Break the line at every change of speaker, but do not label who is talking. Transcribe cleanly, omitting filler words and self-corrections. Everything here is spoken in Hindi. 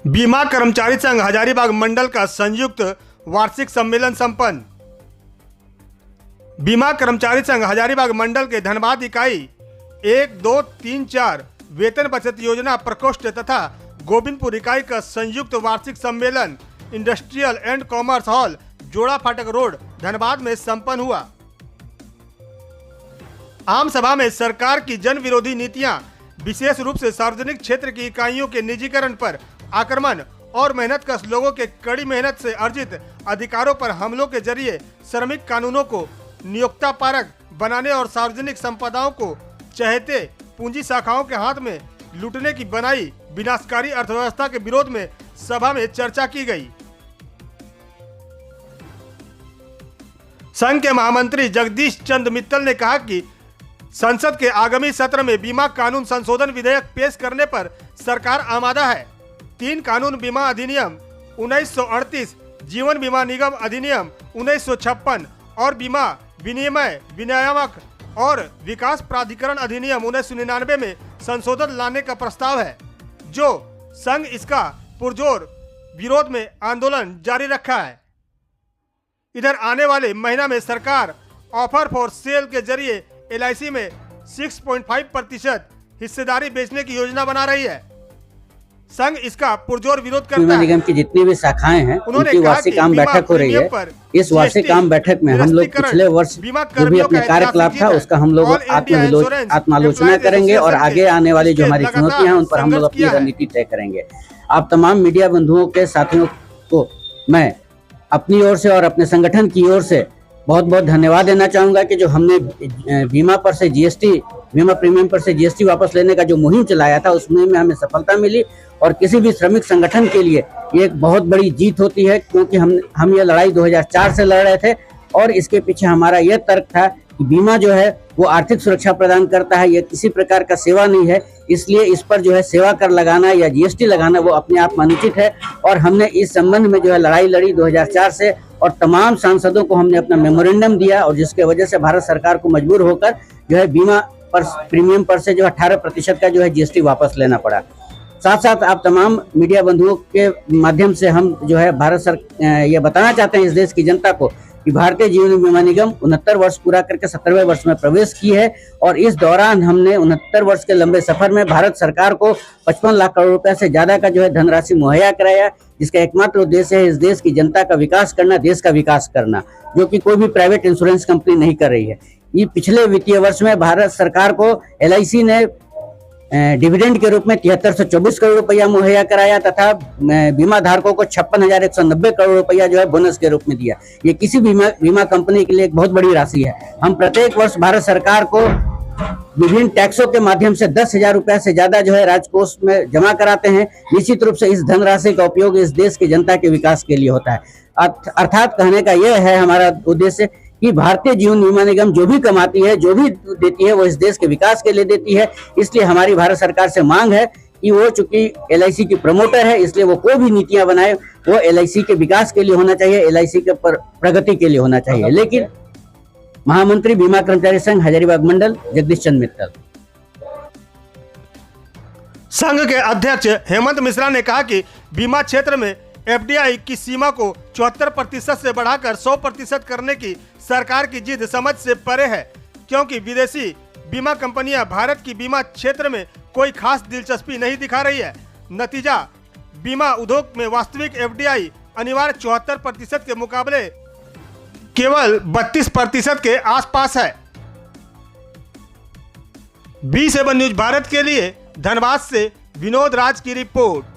बीमा कर्मचारी संघ हजारीबाग मंडल का संयुक्त वार्षिक सम्मेलन संपन्न। बीमा कर्मचारी संघ हजारीबाग मंडल के धनबाद इकाई 1, 2, 3, 4 वेतन बचत योजना प्रकोष्ठ तथा गोविंदपुर इकाई का संयुक्त वार्षिक सम्मेलन इंडस्ट्रियल एंड कॉमर्स हॉल, जोड़ा फाटक रोड, धनबाद में संपन्न हुआ। आम सभा में सरकार की जन विरोधी नीतियां, विशेष रूप से सार्वजनिक क्षेत्र की इकाइयों के निजीकरण पर आक्रमण और मेहनतकश लोगों के कड़ी मेहनत से अर्जित अधिकारों पर हमलों के जरिए श्रमिक कानूनों को नियोक्ता परक बनाने और सार्वजनिक संपदाओं को चहेते पूंजी शाखाओं के हाथ में लूटने की बनाई विनाशकारी अर्थव्यवस्था के विरोध में सभा में चर्चा की गई। संघ के महामंत्री जगदीश चंद्र मित्तल ने कहा कि संसद के आगामी सत्र में बीमा कानून संशोधन विधेयक पेश करने पर सरकार आमादा है। 3 कानून बीमा अधिनियम 1938, जीवन बीमा निगम अधिनियम 1956 और बीमा विनिमय विनियामक और विकास प्राधिकरण अधिनियम 1999 में संशोधन लाने का प्रस्ताव है, जो संघ इसका पुरजोर विरोध में आंदोलन जारी रखा है। इधर आने वाले महीना में सरकार ऑफर फॉर सेल के जरिए LIC में 6.5% हिस्सेदारी बेचने की योजना बना रही है। संघ इसका पुरजोर विरोध करता है।
बीमा निगम की जितनी भी शाखाएं हैं उनकी वार्षिक आम बैठक हो रही है। इस वार्षिक आम बैठक में हम लोग पिछले वर्ष जो भी अपने कार्यकलाप था उसका हम लोग आत्मालोचना करेंगे और आगे आने वाली जो हमारी चुनौतियां हैं उन पर हम लोग अपनी रणनीति तय करेंगे। आप तमाम मीडिया बंधुओं के साथियों को मैं अपनी ओर से और अपने संगठन की ओर से बहुत बहुत धन्यवाद देना चाहूँगा कि जो हमने बीमा पर से GST, बीमा प्रीमियम पर से GST वापस लेने का जो मुहिम चलाया था उसमें हमें सफलता मिली और किसी भी श्रमिक संगठन के लिए ये एक बहुत बड़ी जीत होती है, क्योंकि हम ये लड़ाई 2004 से लड़ रहे थे और इसके पीछे हमारा यह तर्क था कि बीमा जो है वो आर्थिक सुरक्षा प्रदान करता है, ये किसी प्रकार का सेवा नहीं है, इसलिए इस पर जो है सेवा कर लगाना या GST लगाना वो अपने आप में अनुचित है। और हमने इस संबंध में जो है लड़ाई लड़ी 2004 से और तमाम सांसदों को हमने अपना मेमोरेंडम दिया और जिसके वजह से भारत सरकार को मजबूर होकर जो है बीमा पर प्रीमियम पर से जो 18% का जो है GST वापस लेना पड़ा। साथ साथ आप तमाम मीडिया बंधुओं के माध्यम से हम जो है ये बताना चाहते हैं इस देश की जनता को कि भारतीय जीवन बीमा निगम 69 वर्ष पूरा करके 70वें वर्ष में प्रवेश की है और इस दौरान हमने 69 वर्ष के लंबे सफर में भारत सरकार को 55 लाख करोड़ रुपए से ज्यादा का जो है धनराशि मुहैया कराया, जिसका एकमात्र उद्देश्य है इस देश की जनता का विकास करना, देश का विकास करना, जो कि कोई भी प्राइवेट इंश्योरेंस कंपनी नहीं कर रही है। ये पिछले वित्तीय वर्ष में भारत सरकार को LIC ने डिविडेंड के रूप में 7324 करोड़ रुपया मुहैया कराया तथा बीमा धारकों को 56,190 करोड़ रुपया जो है बोनस के रूप में दिया। ये किसी बीमा कंपनी के लिए एक बहुत बड़ी राशि है। हम प्रत्येक वर्ष भारत सरकार को विभिन्न टैक्सों के माध्यम से 10,000 रुपया से ज्यादा जो है राजकोष में जमा कराते हैं। निश्चित रूप से इस धनराशि का उपयोग इस देश की जनता के विकास के लिए होता है। अर्थात कहने का यह है हमारा उद्देश्य कि भारतीय जीवन बीमा निगम जो भी कमाती है, जो भी देती है, वो इस देश के विकास के लिए देती है। इसलिए हमारी भारत सरकार से मांग है कि वो चूंकि LIC की प्रमोटर है, इसलिए वो कोई भी नीतियां बनाए वो LIC के विकास के लिए होना चाहिए, LIC के प्रगति के लिए होना चाहिए। लेकिन महामंत्री बीमा कर्मचारी संघ हजारीबाग मंडल जगदीश चंद्र मित्तल।
संघ के अध्यक्ष हेमंत मिश्रा ने कहा कि बीमा क्षेत्र में FDI की सीमा को 74% से बढ़ाकर 100% करने की सरकार की जिद समझ से परे है, क्योंकि विदेशी बीमा कंपनियां भारत की बीमा क्षेत्र में कोई खास दिलचस्पी नहीं दिखा रही है। नतीजा बीमा उद्योग में वास्तविक FDI अनिवार्य 74% के मुकाबले केवल 32% के आसपास है। B7 न्यूज भारत के लिए धनबाद से विनोद राज की रिपोर्ट।